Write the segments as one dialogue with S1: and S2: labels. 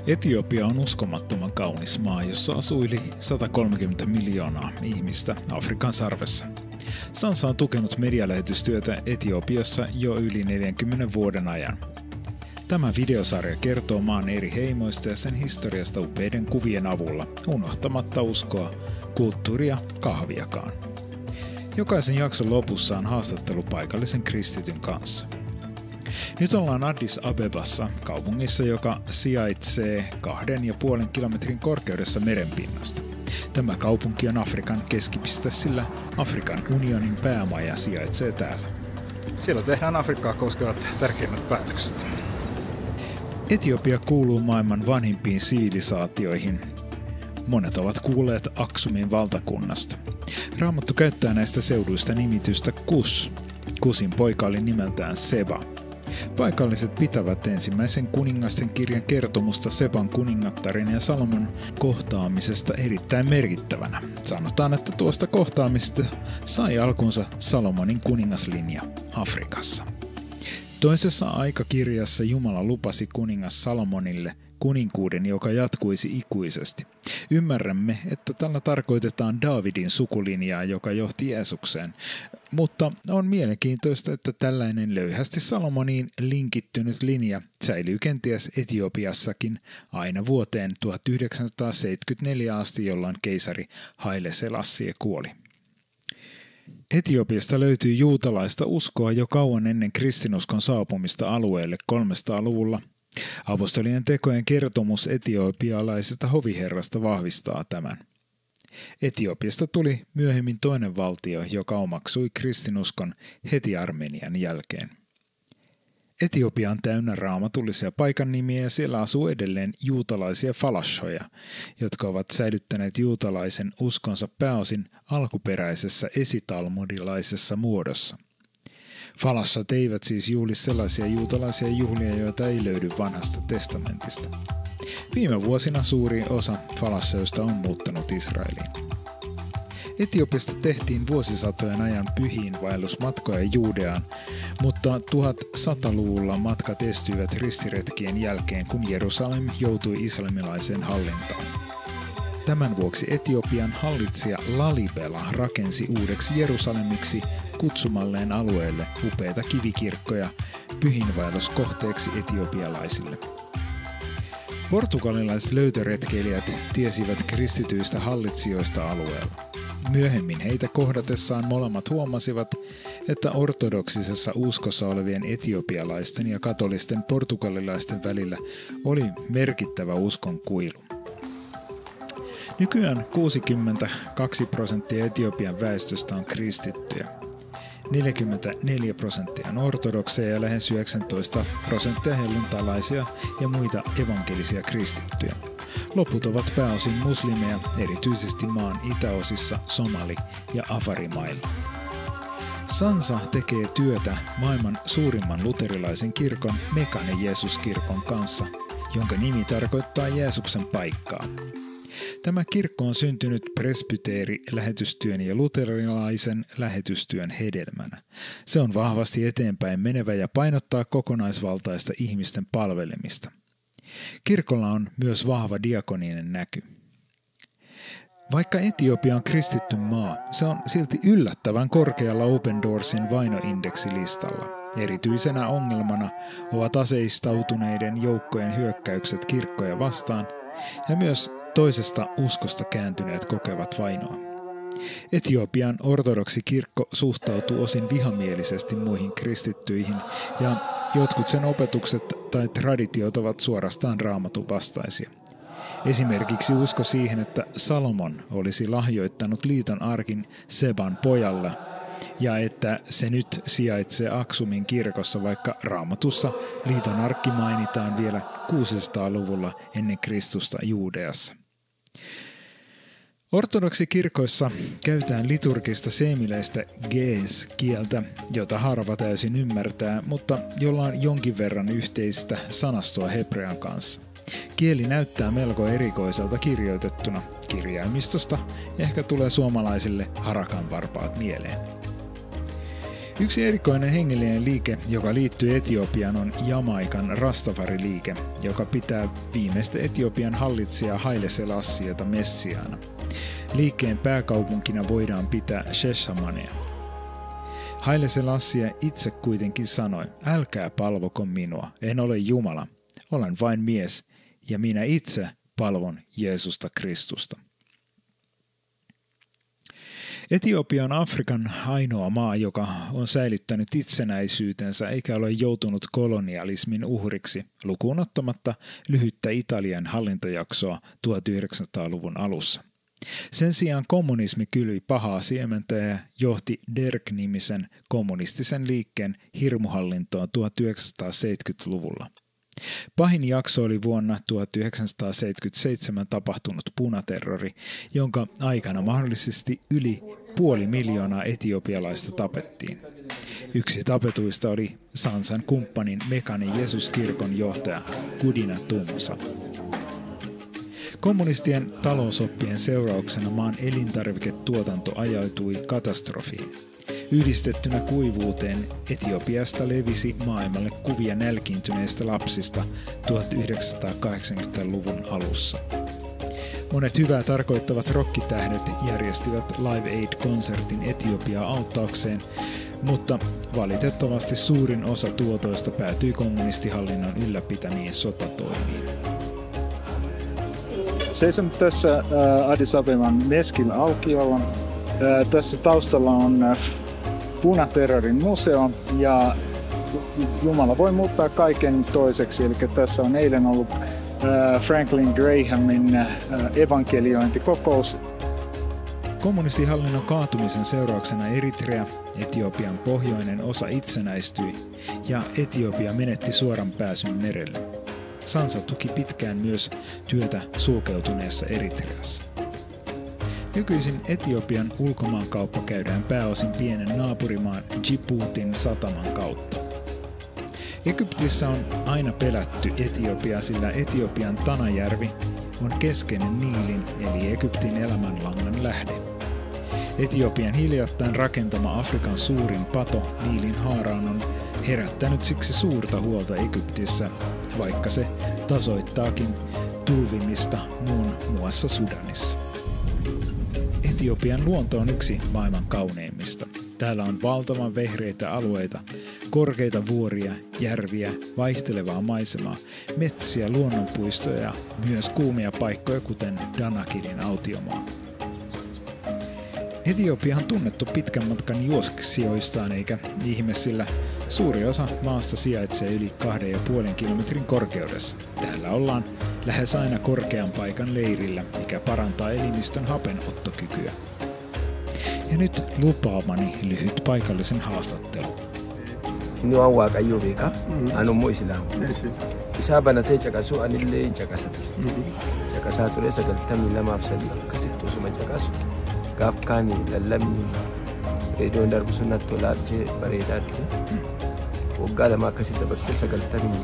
S1: Etiopia on uskomattoman kaunis maa, jossa asuu yli 130 miljoonaa ihmistä Afrikan sarvessa. Sansa on tukenut medialähetystyötä Etiopiassa jo yli 40 vuoden ajan. Tämä videosarja kertoo maan eri heimoista ja sen historiasta upeiden kuvien avulla, unohtamatta uskoa, kulttuuria, kahviakaan. Jokaisen jakson lopussa on haastattelu paikallisen kristityn kanssa. Nyt ollaan Addis Abebassa, kaupungissa, joka sijaitsee 2,5 kilometrin korkeudessa merenpinnasta. Tämä kaupunki on Afrikan keskipiste, sillä Afrikan unionin päämaja sijaitsee täällä.
S2: Siellä tehdään Afrikkaa koskevat tärkeimmät päätökset.
S1: Etiopia kuuluu maailman vanhimpiin sivilisaatioihin. Monet ovat kuulleet Aksumin valtakunnasta. Raamattu käyttää näistä seuduista nimitystä Kus. Kusin poika oli nimeltään Seba. Paikalliset pitävät ensimmäisen kuningasten kirjan kertomusta Seban kuningattaren ja Salomon kohtaamisesta erittäin merkittävänä. Sanotaan, että tuosta kohtaamisesta sai alkunsa Salomonin kuningaslinja Afrikassa. Toisessa aikakirjassa Jumala lupasi kuningas Salomonille kuninkuuden, joka jatkuisi ikuisesti. Ymmärrämme, että tällä tarkoitetaan Daavidin sukulinjaa, joka johti Jeesukseen, mutta on mielenkiintoista, että tällainen löyhästi Salomoniin linkittynyt linja säilyy kenties Etiopiassakin aina vuoteen 1974 asti, jolloin keisari Haile Selassie kuoli. Etiopiasta löytyy juutalaista uskoa jo kauan ennen kristinuskon saapumista alueelle 300-luvulla. Apostolien tekojen kertomus etiopialaisesta hoviherrasta vahvistaa tämän. Etiopiasta tuli myöhemmin toinen valtio, joka omaksui kristinuskon heti Armenian jälkeen. Etiopia on täynnä raamatullisia paikannimiä ja siellä asuu edelleen juutalaisia falashoja, jotka ovat säilyttäneet juutalaisen uskonsa pääosin alkuperäisessä esitalmudilaisessa muodossa. Falassat eivät siis juhli sellaisia juutalaisia juhlia, joita ei löydy vanhasta testamentista. Viime vuosina suuri osa falasseista on muuttanut Israeliin. Etiopiasta tehtiin vuosisatojen ajan pyhiinvaellusmatkoja Juudeaan, mutta 1100-luvulla matkat estyivät ristiretkien jälkeen, kun Jerusalem joutui islamilaiseen hallintaan. Tämän vuoksi Etiopian hallitsija Lalibela rakensi uudeksi Jerusalemiksi kutsumalleen alueelle upeita kivikirkkoja pyhiinvaelluskohteeksi etiopialaisille. Portugalilaiset löytöretkeilijät tiesivät kristityistä hallitsijoista alueella. Myöhemmin heitä kohdatessaan molemmat huomasivat, että ortodoksisessa uskossa olevien etiopialaisten ja katolisten portugalilaisten välillä oli merkittävä uskon kuilu. Nykyään 62% Etiopian väestöstä on kristittyjä. 44% on ortodokseja ja lähes 19% helluntalaisia ja muita evankelisia kristittyjä. Loput ovat pääosin muslimeja, erityisesti maan itäosissa Somali- ja Afarimailla. Sansa tekee työtä maailman suurimman luterilaisen kirkon Mekane Jeesus-kirkon kanssa, jonka nimi tarkoittaa Jeesuksen paikkaa. Tämä kirkko on syntynyt presbyteeri-lähetystyön ja luterilaisen lähetystyön hedelmänä. Se on vahvasti eteenpäin menevä ja painottaa kokonaisvaltaista ihmisten palvelemista. Kirkolla on myös vahva diakoninen näky. Vaikka Etiopia on kristitty maa, se on silti yllättävän korkealla Open Doorsin vainoindeksilistalla. Erityisenä ongelmana ovat aseistautuneiden joukkojen hyökkäykset kirkkoja vastaan ja myös toisesta uskosta kääntyneet kokevat vainoa. Etiopian ortodoksi kirkko suhtautuu osin vihamielisesti muihin kristittyihin ja jotkut sen opetukset tai traditiot ovat suorastaan raamatun vastaisia. Esimerkiksi usko siihen, että Salomon olisi lahjoittanut liiton arkin Seban pojalle ja että se nyt sijaitsee Aksumin kirkossa, vaikka raamatussa liiton arkki mainitaan vielä 600-luvulla ennen Kristusta Juudeassa. Ortodoksikirkoissa käytetään liturgista seemiläistä gees-kieltä, jota harva täysin ymmärtää, mutta jolla on jonkin verran yhteistä sanastoa hebrean kanssa. Kieli näyttää melko erikoiselta kirjoitettuna. Kirjaimistosta ehkä tulee suomalaisille harakanvarpaat mieleen. Yksi erikoinen hengellinen liike, joka liittyy Etiopiaan, on Jamaikan Rastafari-liike, joka pitää viimeistä Etiopian hallitsijaa Haile Selassieta messiaana. Liikkeen pääkaupunkina voidaan pitää Sheshamanea. Haile Selassie itse kuitenkin sanoi, älkää palvoko minua, en ole Jumala, olen vain mies ja minä itse palvon Jeesusta Kristusta. Etiopia on Afrikan ainoa maa, joka on säilyttänyt itsenäisyytensä eikä ole joutunut kolonialismin uhriksi, lukuun ottamatta lyhyttä Italian hallintajaksoa 1900-luvun alussa. Sen sijaan kommunismi kylvi pahaa siementä ja johti Derg-nimisen kommunistisen liikkeen hirmuhallintoon 1970-luvulla. Pahin jakso oli vuonna 1977 tapahtunut punaterrori, jonka aikana mahdollisesti yli 500,000 etiopialaista tapettiin. Yksi tapetuista oli Sansan kumppanin Mekanin Jeesuskirkon johtaja Kudina Tumsa. Kommunistien talousoppien seurauksena maan elintarviketuotanto ajautui katastrofiin. Yhdistettynä kuivuuteen Etiopiasta levisi maailmalle kuvia nälkiintyneistä lapsista 1980-luvun alussa. Monet hyvää tarkoittavat rockitähdet järjestivät Live Aid-konsertin Etiopiaa auttaakseen, mutta valitettavasti suurin osa tuotoista päätyi kommunistihallinnon ylläpitämiin sotatoimiin.
S2: Seison tässä Addis Abeban Meskil aukiolla. Tässä taustalla on punaterrorin museo ja Jumala voi muuttaa kaiken toiseksi. Eli tässä on eilen ollut Franklin Grahamin evankeliointikokous.
S1: Kommunistihallinnon kaatumisen seurauksena Eritrea, Etiopian pohjoinen osa, itsenäistyi ja Etiopia menetti suoran pääsyn merelle. Sansa tuki pitkään myös työtä sulkeutuneessa Eritreassa. Nykyisin Etiopian ulkomaankauppa käydään pääosin pienen naapurimaan Djiboutin sataman kautta. Egyptissä on aina pelätty Etiopiaa, sillä Etiopian Tanajärvi on keskeinen Niilin eli Egyptin elämänlangan lähde. Etiopian hiljattain rakentama Afrikan suurin pato Niilin haaraan on herättänyt siksi suurta huolta Egyptissä, vaikka se tasoittaakin tulvimista muun muassa Sudanissa. Etiopian luonto on yksi maailman kauneimmista. Täällä on valtavan vehreitä alueita, korkeita vuoria, järviä, vaihtelevaa maisemaa, metsiä, luonnonpuistoja ja myös kuumia paikkoja, kuten Danakilin autiomaa. Etiopia on tunnettu pitkän matkan juoksijoistaan, eikä ihme, sillä suuri osa maasta sijaitsee yli 2,5 kilometrin korkeudessa. Täällä ollaan lähes aina korkean paikan leirillä, mikä parantaa elimistön hapenottokykyä. Ja nyt lupaamani lyhyt paikallisen haastattelu.
S3: Inni waan waaqayyoo beekaa, ani immoo islaamu. Isaa banatee caqasuu anillee caqasa ture. Caqasaa ture 92 akkasitti osuma caqasu. Gaaf kaanii lallabni reediyoon darbu sun natti tolaatee bareedaa ture. Waggaa lama akkasitti dabarsee 94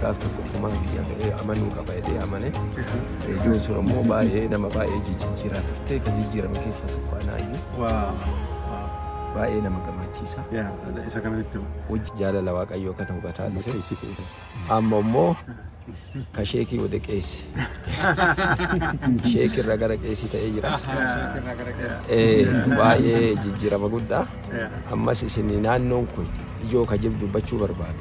S3: gaaf tokkoffumaa biyya ga'ee amanuu qaba jedhee amane. Reediyoon sun immoo baay'ee nama baay'ee jijjiiraa turte, kan jijjiirame keessaa tokko anaayyuu. Baay'ee nama gammachiisa.
S2: Isa kanatti
S3: hojii jaalala waaqayyoo kana hubataa dhufe. Amma immoo ka sheekii wada qeessi. Sheekii irraa gara qeessii ta'ee jira. Baay'ee jijjiirama guddaa. Ammas isin naannoon kun ijoo ka jiru dubbachuu barbaadu.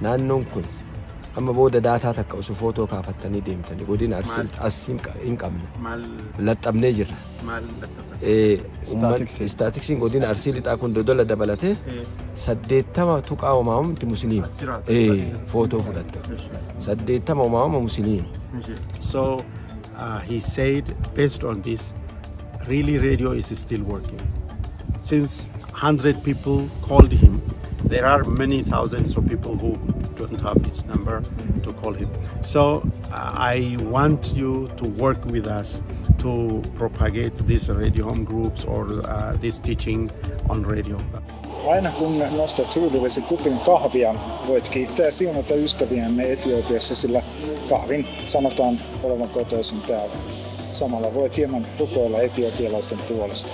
S3: Naannoon kun amma booda daataa takka osoo footoo kaafattanii deemtanii godina Arsiin hin qabne. Laxxabnee jirra. Staatiksiin godina Arsii lixaa kun dodola dabalatee 80 tuqaa uumamamti musliim. Footoo fudhatte. 80 uumamama musliim.
S4: So he said, based on this, really radio is still working. Since 100 people called him, there are many thousands of people who don't have his number to call him. So I want you to work with us to propagate these radio home groups or this teaching on radio.
S5: Aina kun nostat huulillesi kupin kahvia, voit kiittää ja siunata ystäviämme Etiopiassa, sillä kahvin sanotaan olevan kotoisin täällä. Samalla voit hieman rukoilla etiopialaisten puolesta.